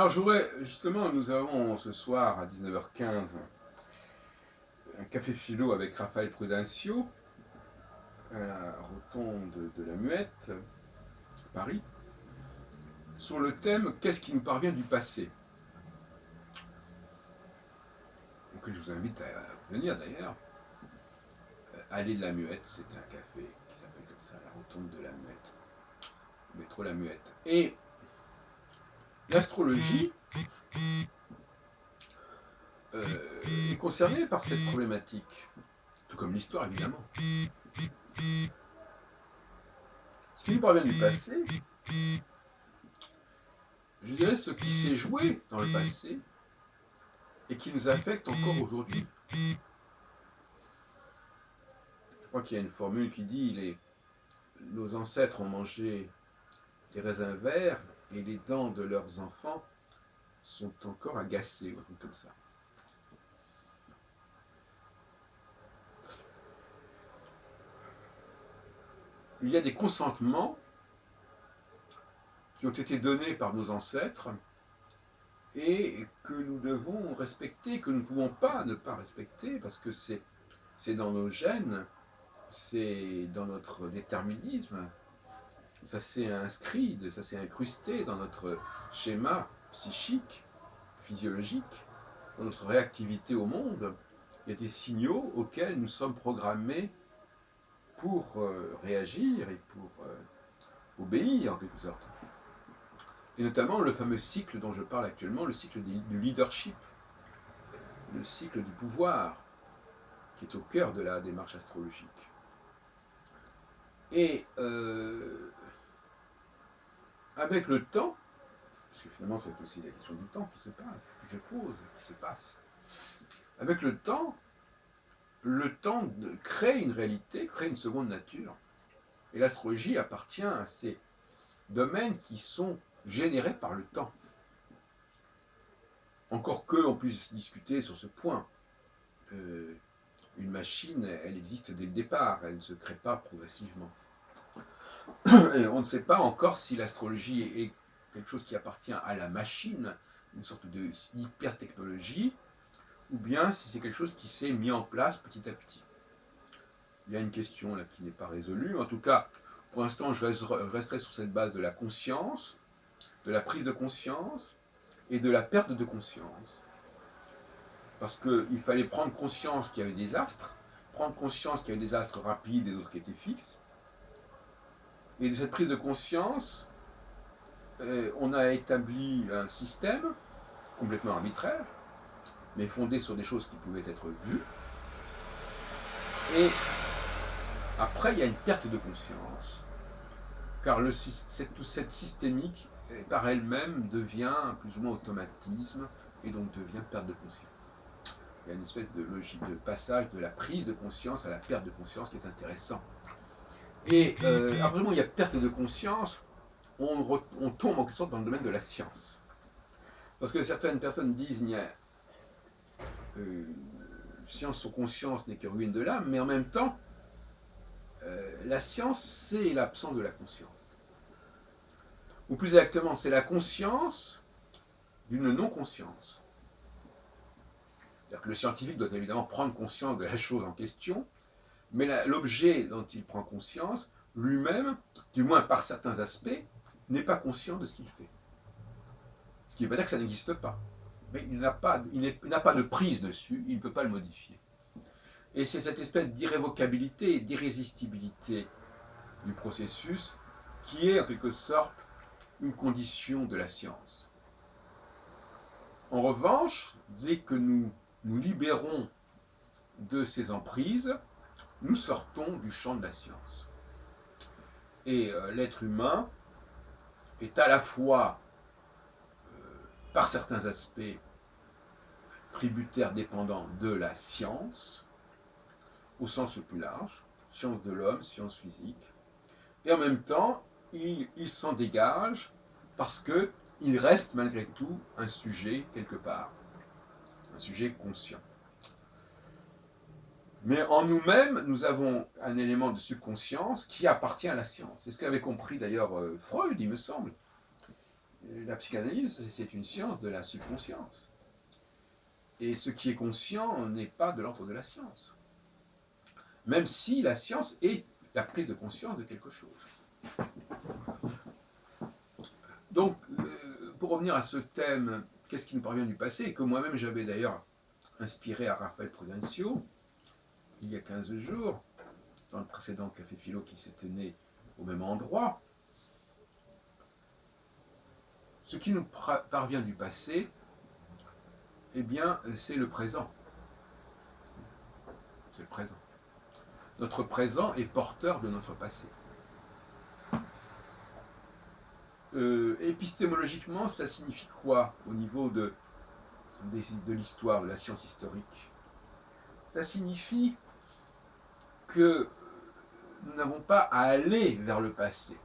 Alors, justement, nous avons ce soir à 19h15 un café philo avec Raphaël Prudencio à la rotonde de la Muette, Paris, sur le thème Qu'est-ce qui nous parvient du passé? Donc, je vous invite à venir d'ailleurs. Allée de la Muette, c'est un café qui s'appelle comme ça, la rotonde de la Muette, métro La Muette. Et l'astrologie est concernée par cette problématique, tout comme l'histoire évidemment. Ce qui nous parvient du passé, je dirais ce qui s'est joué dans le passé et qui nous affecte encore aujourd'hui. Je crois qu'il y a une formule qui dit nos ancêtres ont mangé des raisins verts et les dents de leurs enfants sont encore agacées, ou un truc comme ça. Il y a des consentements qui ont été donnés par nos ancêtres et que nous devons respecter, que nous ne pouvons pas ne pas respecter, parce que c'est dans nos gènes, c'est dans notre déterminisme, ça s'est inscrit, ça s'est incrusté dans notre schéma psychique, physiologique, dans notre réactivité au monde. Il y a des signaux auxquels nous sommes programmés pour réagir et pour obéir en quelque sorte. Et notamment le fameux cycle dont je parle actuellement, le cycle du leadership, le cycle du pouvoir, qui est au cœur de la démarche astrologique. Et avec le temps, parce que finalement c'est aussi la question du temps qui se pose, qui se passe, avec le temps crée une réalité, crée une seconde nature. Et l'astrologie appartient à ces domaines qui sont générés par le temps. Encore que on puisse discuter sur ce point. Une machine, elle existe dès le départ, elle ne se crée pas progressivement. Et on ne sait pas encore si l'astrologie est quelque chose qui appartient à la machine, une sorte de hyper-technologie, ou bien si c'est quelque chose qui s'est mis en place petit à petit. Il y a une question là qui n'est pas résolue. En tout cas, pour l'instant, je resterai sur cette base de la conscience, de la prise de conscience et de la perte de conscience. Parce qu'il fallait prendre conscience qu'il y avait des astres, prendre conscience qu'il y avait des astres rapides et d'autres qui étaient fixes. Et de cette prise de conscience, on a établi un système complètement arbitraire, mais fondé sur des choses qui pouvaient être vues. Et après, il y a une perte de conscience, car cette systémique, par elle-même, devient plus ou moins automatisme, et donc devient perte de conscience. Il y a une espèce de logique de passage de la prise de conscience à la perte de conscience qui est intéressant. Et après, il y a perte de conscience, on tombe en quelque sorte dans le domaine de la science. Parce que certaines personnes disent qu'il y a science sans conscience n'est que ruine de l'âme, mais en même temps, la science, c'est l'absence de la conscience. Ou plus exactement, c'est la conscience d'une non-conscience. C'est-à-dire que le scientifique doit évidemment prendre conscience de la chose en question, mais l'objet dont il prend conscience, lui-même, du moins par certains aspects, n'est pas conscient de ce qu'il fait. Ce qui ne veut pas dire que ça n'existe pas. Mais il n'a pas de prise dessus, il ne peut pas le modifier. Et c'est cette espèce d'irrévocabilité et d'irrésistibilité du processus qui est en quelque sorte une condition de la science. En revanche, dès que nous nous libérons de ces emprises, nous sortons du champ de la science. Et l'être humain est à la fois, par certains aspects, tributaire dépendant de la science, au sens le plus large, science de l'homme, science physique, et en même temps, il s'en dégage parce qu'il reste malgré tout un sujet quelque part, un sujet conscient. Mais en nous-mêmes, nous avons un élément de subconscience qui appartient à la science. C'est ce qu'avait compris d'ailleurs Freud, il me semble. la psychanalyse, c'est une science de la subconscience. Et ce qui est conscient n'est pas de l'ordre de la science. Même si la science est la prise de conscience de quelque chose. Donc, pour revenir à ce thème, qu'est-ce qui nous parvient du passé, et que moi-même j'avais d'ailleurs inspiré à Raphaël Prudencio, il y a 15 jours, dans le précédent Café Philo qui se tenait au même endroit, ce qui nous parvient du passé, eh bien, c'est le présent. C'est le présent. Notre présent est porteur de notre passé. Épistémologiquement, cela signifie quoi au niveau de l'histoire, de la science historique? Cela signifie que nous n'avons pas à aller vers le passé.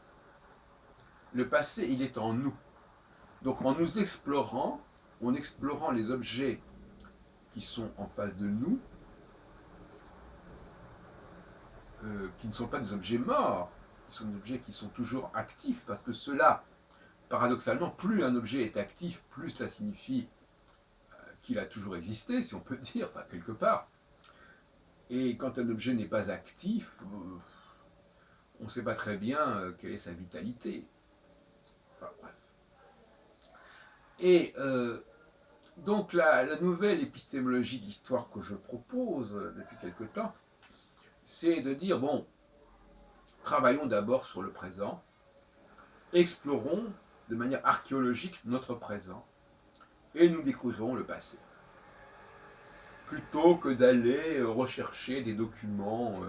Le passé, il est en nous. Donc en nous explorant, en explorant les objets qui sont en face de nous, qui ne sont pas des objets morts, qui sont des objets qui sont toujours actifs, parce que cela, paradoxalement, plus un objet est actif, plus cela signifie qu'il a toujours existé, si on peut dire, enfin quelque part. Et quand un objet n'est pas actif, on ne sait pas très bien quelle est sa vitalité. Enfin, bref. Et donc la nouvelle épistémologie de l'histoire que je propose depuis quelque temps, c'est de dire, bon, travaillons d'abord sur le présent, explorons de manière archéologique notre présent, et nous découvrirons le passé. Plutôt que d'aller rechercher des documents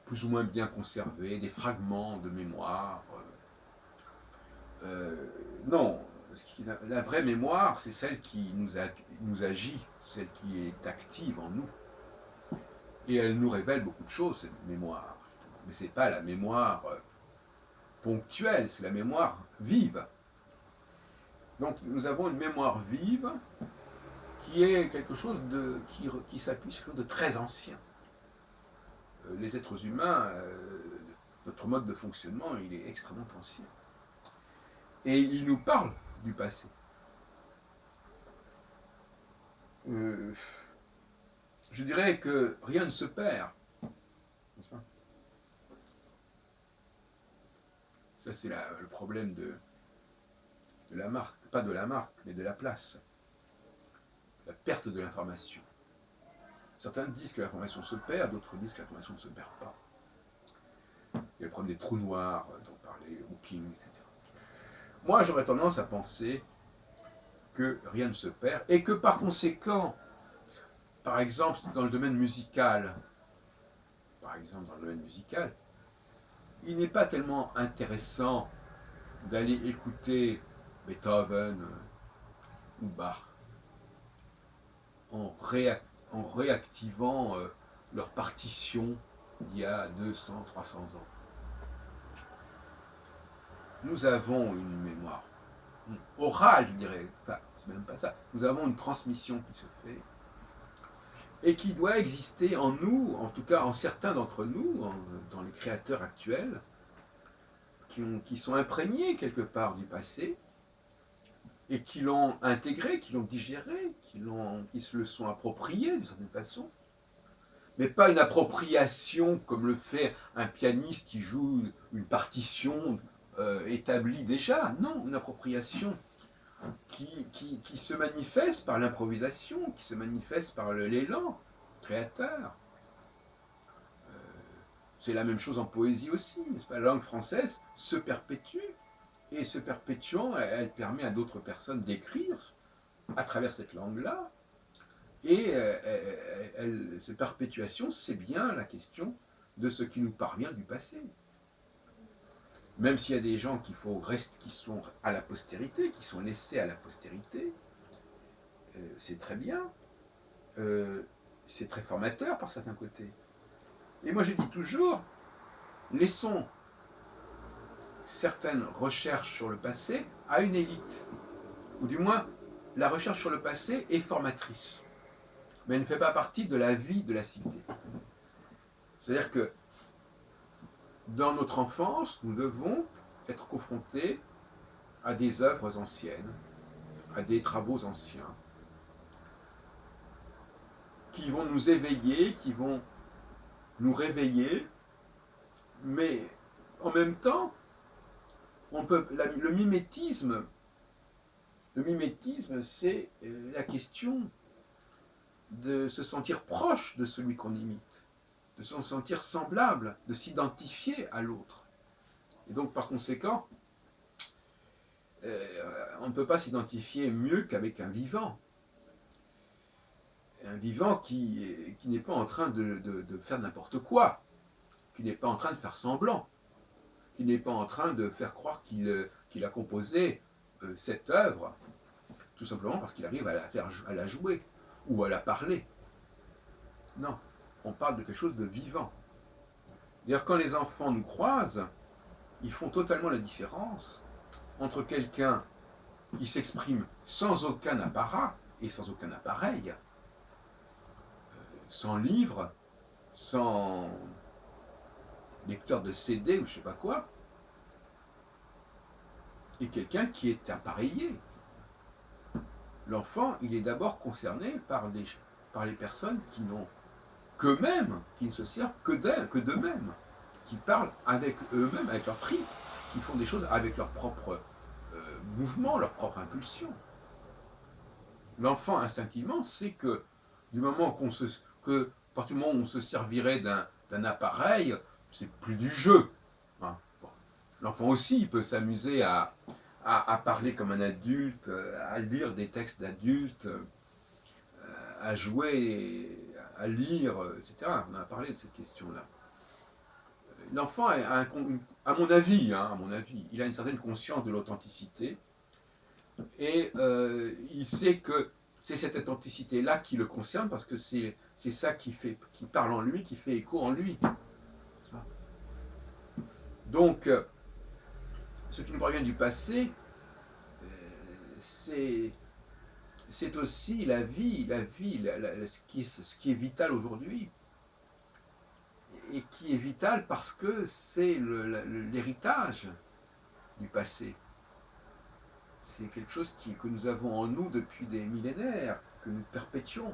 plus ou moins bien conservés, des fragments de mémoire. Non, la vraie mémoire, c'est celle qui nous agit, celle qui est active en nous. Et elle nous révèle beaucoup de choses, cette mémoire. Mais ce n'est pas la mémoire ponctuelle, c'est la mémoire vive. Donc nous avons une mémoire vive qui est quelque chose qui s'appuie sur quelque chose de très ancien. Les êtres humains, notre mode de fonctionnement, il est extrêmement ancien. Et il nous parle du passé. Je dirais que rien ne se perd. N'est-ce pas? Ça, c'est le problème de la marque, pas de la marque, mais de la place. La perte de l'information. Certains disent que l'information se perd, d'autres disent que l'information ne se perd pas. Il y a le problème des trous noirs dont parlait Hawking, etc. Moi, j'aurais tendance à penser que rien ne se perd et que par conséquent, par exemple, dans le domaine musical, il n'est pas tellement intéressant d'aller écouter Beethoven ou Bach en réactivant leur partition d'il y a 200, 300 ans. Nous avons une mémoire orale, je dirais, enfin, c'est même pas ça. Nous avons une transmission qui se fait et qui doit exister en nous, en tout cas en certains d'entre nous, dans les créateurs actuels, qui sont imprégnés quelque part du passé et qui l'ont intégré, qui l'ont digéré, qui se le sont appropriés d'une certaine façon. Mais pas une appropriation comme le fait un pianiste qui joue une partition établie déjà. Non, une appropriation qui se manifeste par l'improvisation, qui se manifeste par l'élan créateur. C'est la même chose en poésie aussi, n'est-ce pas? La langue française se perpétue, et se perpétuant, elle permet à d'autres personnes d'écrire à travers cette langue-là. Et cette perpétuation, c'est bien la question de ce qui nous parvient du passé. Même s'il y a des gens qui sont à la postérité, qui sont laissés à la postérité, c'est très bien. C'est très formateur par certains côtés. Et moi je dis toujours, laissons certaines recherches sur le passé à une élite. Ou du moins, la recherche sur le passé est formatrice. Mais elle ne fait pas partie de la vie de la cité. C'est-à-dire que dans notre enfance, nous devons être confrontés à des œuvres anciennes, à des travaux anciens, qui vont nous éveiller, qui vont nous réveiller, mais en même temps, le mimétisme, c'est la question de se sentir proche de celui qu'on imite, de se sentir semblable, de s'identifier à l'autre. Et donc, par conséquent, on ne peut pas s'identifier mieux qu'avec un vivant. Un vivant qui n'est pas en train de faire n'importe quoi, qui n'est pas en train de faire semblant, qui n'est pas en train de faire croire qu'il a composé cette œuvre, tout simplement parce qu'il arrive à la jouer ou à la parler. Non, on parle de quelque chose de vivant. D'ailleurs, quand les enfants nous croisent, ils font totalement la différence entre quelqu'un qui s'exprime sans aucun apparat et sans aucun appareil, sans livre, sans lecteur de CD ou je sais pas quoi, et quelqu'un qui est appareillé. L'enfant, il est d'abord concerné par les personnes qui n'ont qu'eux-mêmes, qui ne se servent que d'eux-mêmes, qui parlent avec eux-mêmes, avec leur tri, qui font des choses avec leur propre mouvement, leur propre impulsion. L'enfant, instinctivement, sait que du moment que, à partir du moment où on se servirait d'un appareil, c'est plus du jeu. Hein. Bon. L'enfant aussi, il peut s'amuser à parler comme un adulte, à lire des textes d'adultes, à jouer, à lire, etc. On a parlé de cette question-là. L'enfant, à mon avis, il a une certaine conscience de l'authenticité et il sait que c'est cette authenticité-là qui le concerne parce que c'est ça qui parle en lui, qui fait écho en lui. Donc, ce qui nous provient du passé, c'est aussi la vie, ce qui est vital aujourd'hui. Et qui est vital parce que c'est l'héritage du passé. C'est quelque chose que nous avons en nous depuis des millénaires, que nous perpétuons.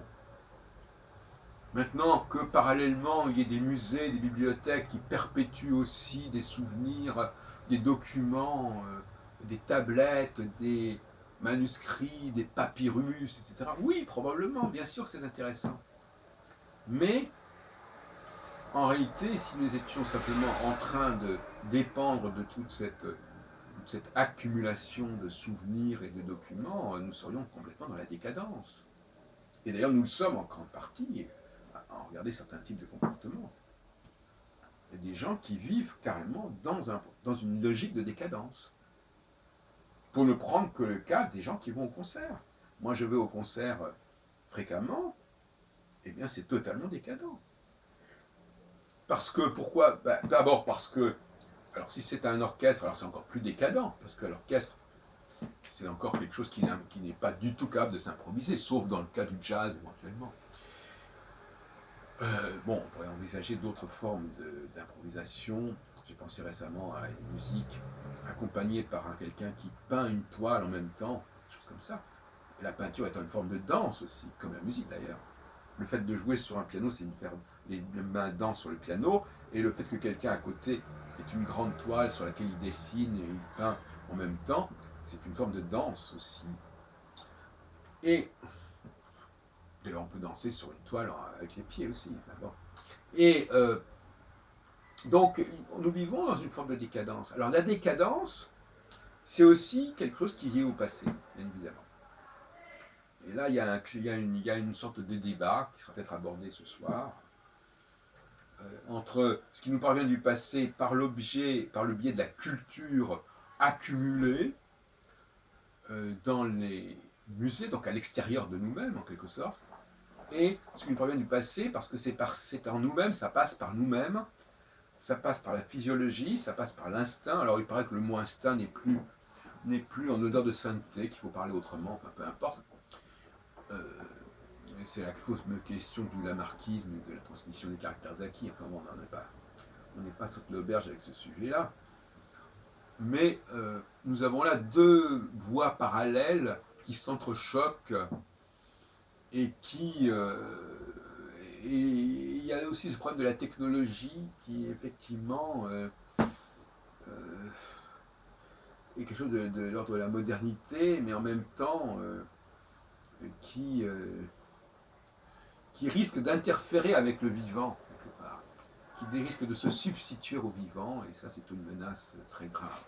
Maintenant que parallèlement il y ait des musées, des bibliothèques qui perpétuent aussi des souvenirs, des documents, des tablettes, des manuscrits, des papyrus, etc. Oui, probablement, bien sûr que c'est intéressant. Mais en réalité, si nous étions simplement en train de dépendre de toute cette accumulation de souvenirs et de documents, nous serions complètement dans la décadence. Et d'ailleurs, nous le sommes en grande partie, à regarder certains types de comportements. Il y a des gens qui vivent carrément dans une logique de décadence. Pour ne prendre que le cas des gens qui vont au concert. Moi, je vais au concert fréquemment, eh bien, c'est totalement décadent. Parce que, pourquoi? D'abord parce que, alors si c'est un orchestre, alors c'est encore plus décadent, parce que l'orchestre, c'est encore quelque chose qui n'est pas du tout capable de s'improviser, sauf dans le cas du jazz éventuellement. Bon, on pourrait envisager d'autres formes d'improvisation. J'ai pensé récemment à une musique accompagnée par quelqu'un qui peint une toile en même temps, des choses comme ça. Et la peinture est une forme de danse aussi, comme la musique d'ailleurs. Le fait de jouer sur un piano, c'est de faire les mains dansent sur le piano, et le fait que quelqu'un à côté ait une grande toile sur laquelle il dessine et il peint en même temps, c'est une forme de danse aussi. Et d'ailleurs, on peut danser sur une toile avec les pieds aussi. Enfin, bon. Et donc, nous vivons dans une forme de décadence. Alors, la décadence, c'est aussi quelque chose qui est lié au passé, bien évidemment. Et là, il y a une sorte de débat qui sera peut-être abordé ce soir, entre ce qui nous parvient du passé par le biais de la culture accumulée dans les musées, donc à l'extérieur de nous-mêmes en quelque sorte, et ce qui nous parvient du passé parce que c'est en nous-mêmes, ça passe par nous-mêmes, ça passe par la physiologie, ça passe par l'instinct. Alors il paraît que le mot instinct n'est plus en odeur de sainteté, qu'il faut parler autrement, enfin peu importe. C'est la fausse question du lamarckisme et de la transmission des caractères acquis. Enfin bon, on n'est pas sur l'auberge avec ce sujet-là. mais nous avons là deux voies parallèles qui s'entrechoquent et et il y a aussi ce problème de la technologie qui effectivement est quelque chose de l'ordre de la modernité, mais en même temps qui, euh, qui risque d'interférer avec le vivant, quelque part, qui risque de se substituer au vivant, et ça c'est une menace très grave.